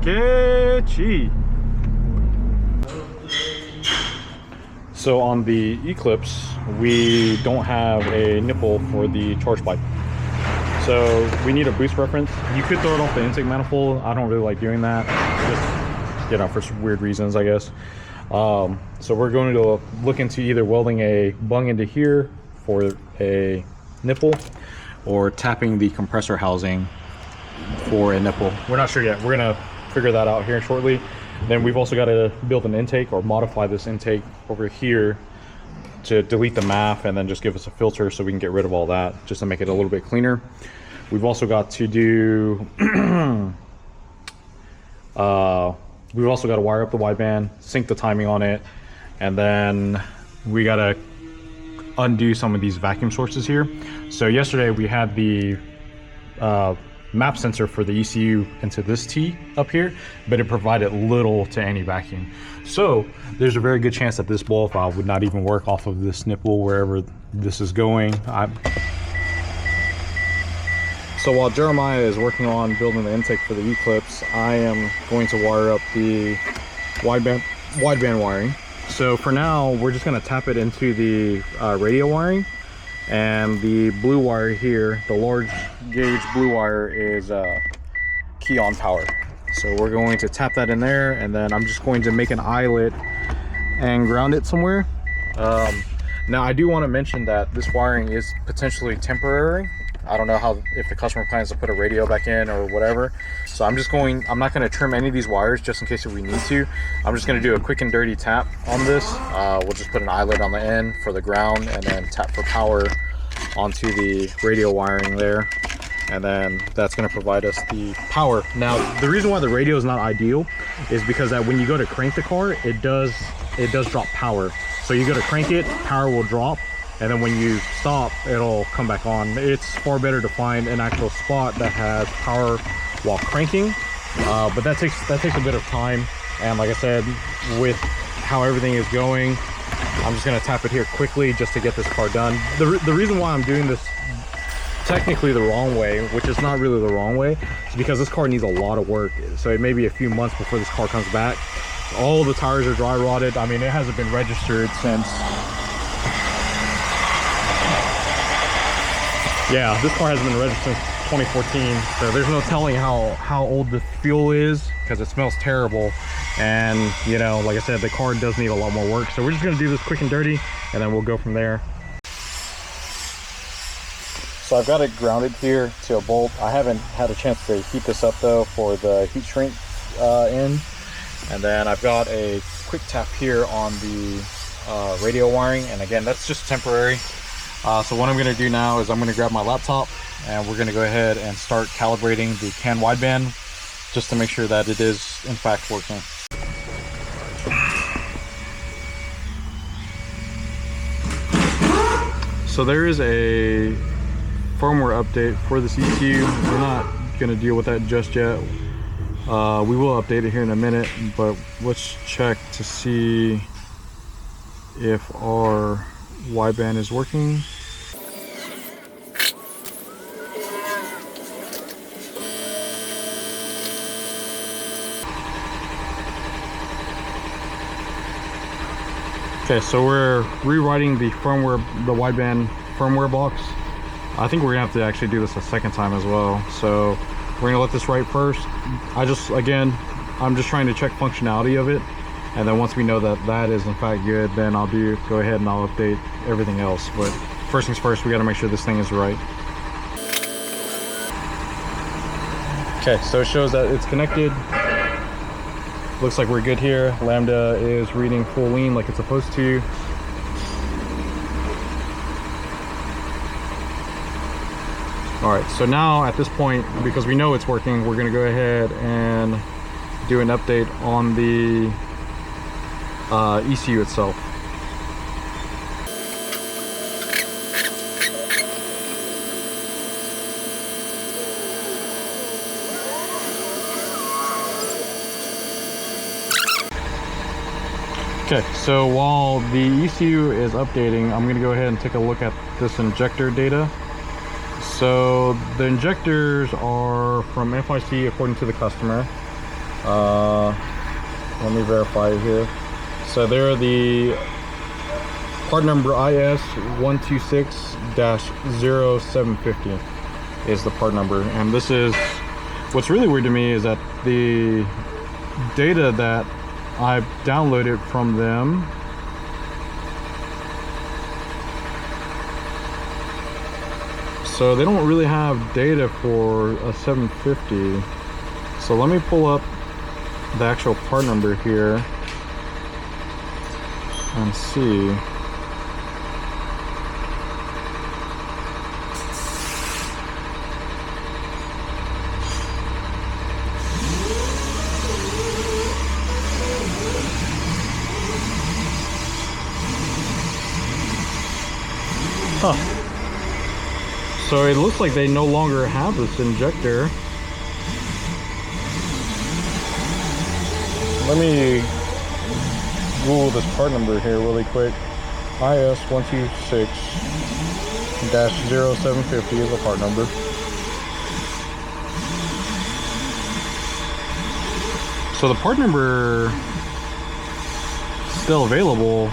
Sketchy. So on the Eclipse, we don't have a nipple for the charge pipe. So we need a boost reference. You could throw it off the intake manifold. I don't really like doing that, just, you know, for some weird reasons, I guess. So we're going to look into either welding a bung into here for a nipple or tapping the compressor housing for a nipple. We're not sure yet. We're gonna figure that out here shortly. Then we've also got to build an intake or modify this intake over here to delete the MAF and then just give us a filter so we can get rid of all that, just to make it a little bit cleaner. We've also got to do we've also got to wire up the wideband, sync the timing on it, and then we got to undo some of these vacuum sources here. So yesterday we had the map sensor for the ECU into this T up here, but it provided little to any vacuum. So there's a very good chance that this ball valve would not even work off of this nipple wherever this is going. So while Jeremiah is working on building the intake for the Eclipse, I am going to wire up the wideband wiring. So for now, we're just going to tap it into the radio wiring. And the blue wire here, the large gauge blue wire, is key on power. So we're going to tap that in there, and then I'm just going to make an eyelet and ground it somewhere. Now I do want to mention that this wiring is potentially temporary. I don't know if the customer plans to put a radio back in or whatever. So I'm not going to trim any of these wires just in case if we need to. I'm just going to do a quick and dirty tap on this. We'll just put an eyelet on the end for the ground and then tap for power onto the radio wiring there. And then that's going to provide us the power. Now, the reason why the radio is not ideal is because that when you go to crank the car, it does drop power. So you go to crank it, power will drop. And then when you stop, it'll come back on. It's far better to find an actual spot that has power while cranking, but that takes a bit of time. And like I said, with how everything is going, I'm just gonna tap it here quickly just to get this car done. The reason why I'm doing this technically the wrong way, which is not really the wrong way, is because this car needs a lot of work. So it may be a few months before this car comes back. All the tires are dry rotted. I mean, it hasn't been registered since, yeah, this car hasn't been registered since 2014, so there's no telling how old the fuel is, because it smells terrible. And you know, like I said, the car does need a lot more work. So we're just gonna do this quick and dirty, and then we'll go from there. So I've got it grounded here to a bolt. I haven't had a chance to heat this up though for the heat shrink end. And then I've got a quick tap here on the radio wiring, and again, that's just temporary. So what I'm going to do now is I'm going to grab my laptop, and we're going to go ahead and start calibrating the CAN wideband just to make sure that it is in fact working. So there is a firmware update for this ECU. We're not going to deal with that just yet. We will update it here in a minute, but let's check to see if our wideband is working. Okay, so we're rewriting the wideband firmware box. I think we're gonna have to actually do this a second time as well. So we're gonna let this write first. I'm just trying to check functionality of it. And then once we know that that is in fact good, then I'll go ahead and I'll update everything else. But first things first, we got to make sure this thing is right. Okay, so it shows that it's connected. Looks like we're good here. Lambda is reading full lean like it's supposed to. All right, so now at this point, because we know it's working, we're gonna go ahead and do an update on the ECU itself. Okay, so while the ECU is updating, I'm going to go ahead and take a look at this injector data. So the injectors are from FIC according to the customer. Let me verify it here. So they're the part number IS126-0750 is the part number. And this is, what's really weird to me is that the data that I've downloaded from them so they don't really have data for a 750. So let me pull up the actual part number here and see. Huh. So it looks like they no longer have this injector. Let me Google this part number here really quick. IS126-0750 is the part number. So the part number is still available,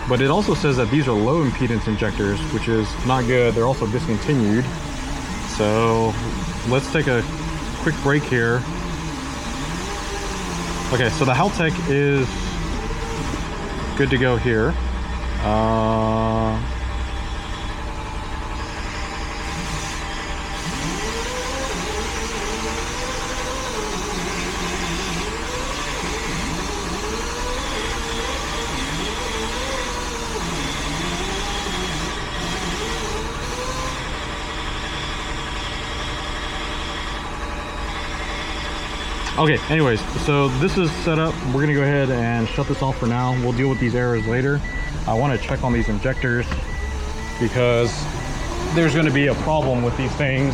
but it also says that these are low impedance injectors, which is not good. They're also discontinued. So let's take a quick break here. Okay, so the Haltech is good to go here. Okay, anyways, so this is set up. We're gonna go ahead and shut this off for now. We'll deal with these errors later. I wanna check on these injectors because there's gonna be a problem with these things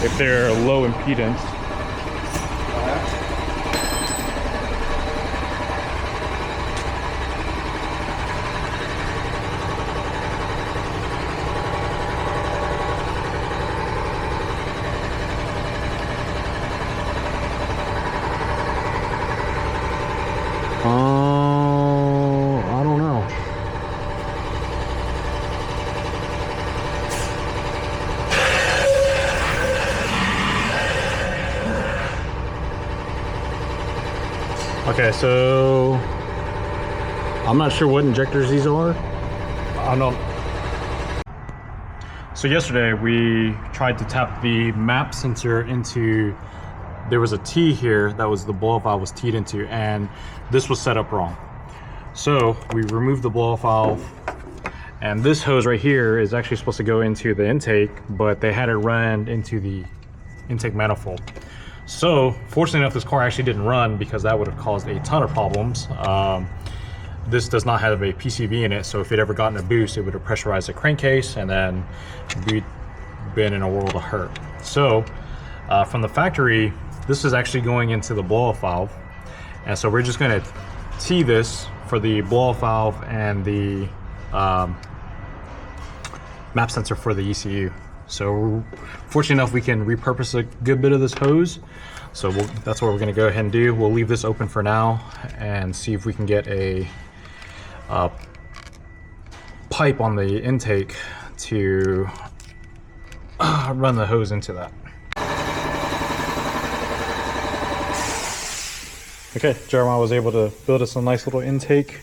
if they're low impedance. I don't know. Okay, so I'm not sure what injectors these are. I don't. So yesterday we tried to tap the map sensor into, there was a T here that was the blow-off valve was teed into, and this was set up wrong. So we removed the blow-off valve, and this hose right here is actually supposed to go into the intake, but they had it run into the intake manifold. So fortunately enough, this car actually didn't run because that would have caused a ton of problems. This does not have a PCV in it, so if it ever gotten a boost, it would have pressurized the crankcase, and then we'd been in a world of hurt. So from the factory, this is actually going into the blow-off valve, and so we're just going to tee this for the blow-off valve and the map sensor for the ECU. So fortunately enough, we can repurpose a good bit of this hose. So that's what we're going to go ahead and do. We'll leave this open for now and see if we can get a pipe on the intake to run the hose into that. Okay, Jeremiah was able to build us a nice little intake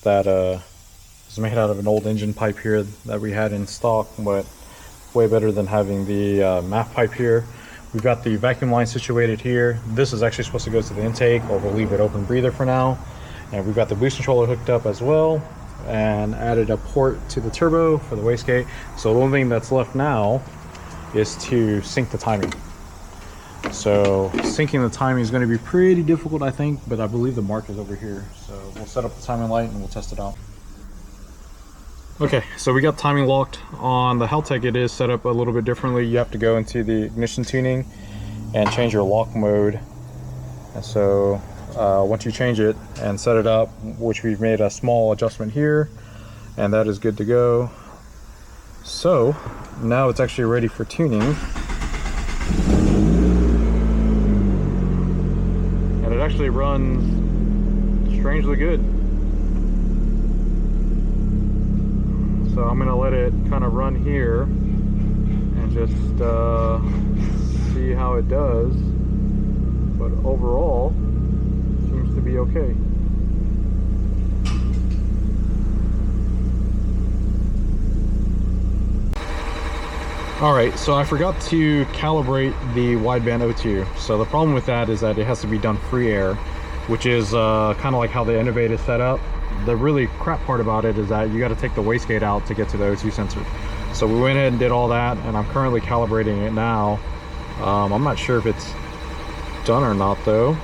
that is made out of an old engine pipe here that we had in stock, but way better than having the MAF pipe here. We've got the vacuum line situated here. This is actually supposed to go to the intake, or we'll leave it open breather for now. And we've got the boost controller hooked up as well, and added a port to the turbo for the wastegate. So the only thing that's left now is to sync the timing. So syncing the timing is going to be pretty difficult, I think, but I believe the mark is over here. So we'll set up the timing light and we'll test it out. Okay, so we got timing locked on the Haltech. It is set up a little bit differently. You have to go into the ignition tuning and change your lock mode. And so once you change it and set it up, which we've made a small adjustment here, and that is good to go. So now it's actually ready for tuning. it actually runs strangely good. So I'm gonna let it kind of run here and just see how it does. But overall, seems to be okay. All right, so I forgot to calibrate the wideband O2. So the problem with that is that it has to be done free air, which is kind of like how the Innovate is set up. The really crap part about it is that you got to take the wastegate out to get to the O2 sensor. So we went ahead and did all that, and I'm currently calibrating it now. I'm not sure if it's done or not though.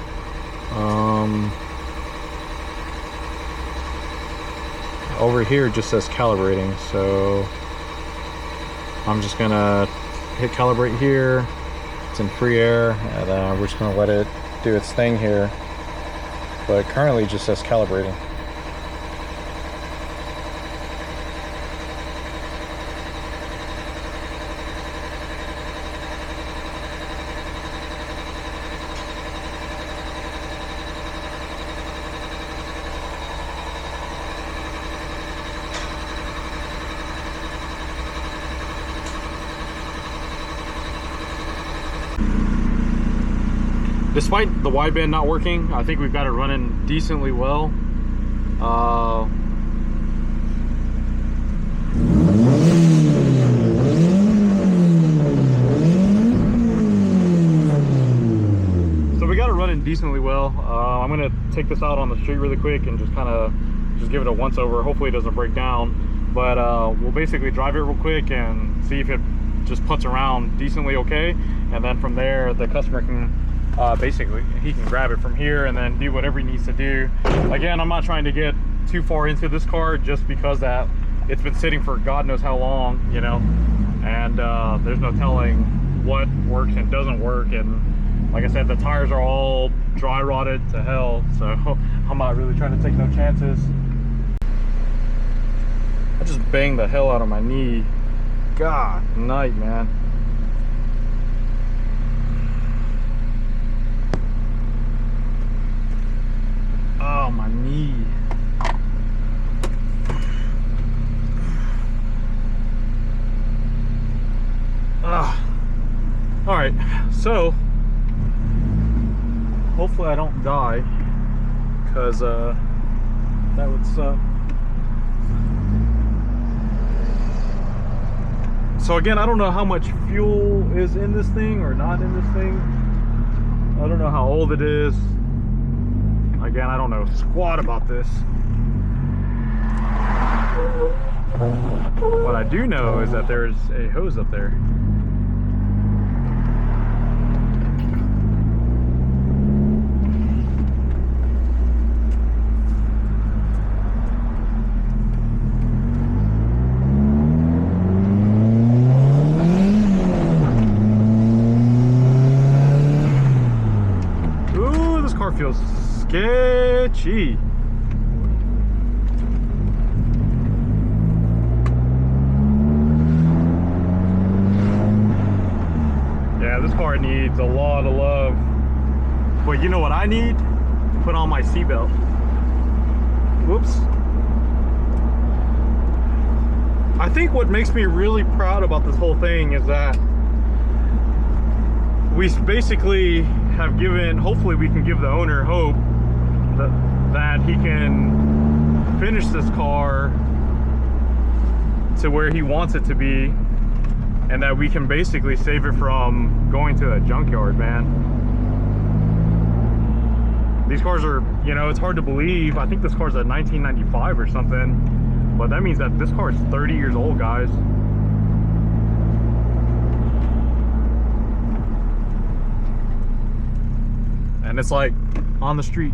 Over here it just says calibrating, so I'm just gonna hit calibrate here. It's in free air, and we're just gonna let it do its thing here. But currently it just says calibrating. Despite the wideband not working, I think we've got it running decently well. So we got it running decently well. I'm gonna take this out on the street really quick and just give it a once over. Hopefully it doesn't break down, but we'll basically drive it real quick and see if it just puts around decently okay, and then from there the customer can basically he can grab it from here and then do whatever he needs to do. Again, I'm not trying to get too far into this car just because that it's been sitting for God knows how long, you know, and there's no telling what works and doesn't work. And like I said, the tires are all dry rotted to hell, so I'm not really trying to take no chances. I just banged the hell out of my knee. God night, man. Oh, my knee. All right, so hopefully I don't die, because that would suck. So again, I don't know how much fuel is in this thing or not in this thing. I don't know how old it is. Again, I don't know squat about this. What I do know is that there's a hose up there. Ooh, this car feels sketchy. Yeah, this car needs a lot of love. But you know what I need? To put on my seatbelt. Whoops. I think what makes me really proud about this whole thing is that we basically have given, hopefully we can give the owner hope that he can finish this car to where he wants it to be, and that we can basically save it from going to a junkyard, man. These cars are, you know, it's hard to believe. I think this car's a 1995 or something, but that means that this car is 30 years old, guys. And it's like on the street.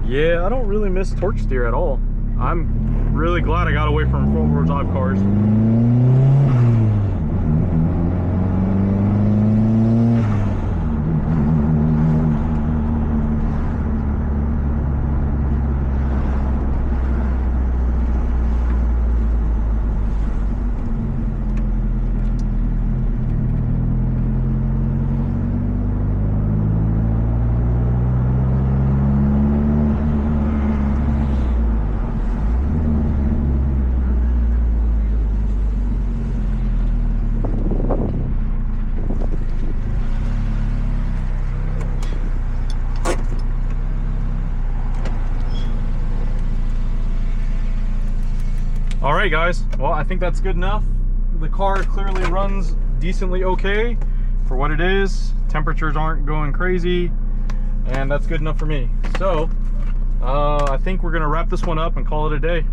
Yeah, I don't really miss torque steer at all. I'm really glad I got away from four-wheel drive cars. All right, guys. Well, I think that's good enough. The car clearly runs decently okay for what it is. Temperatures aren't going crazy, and that's good enough for me. So I think we're gonna wrap this one up and call it a day.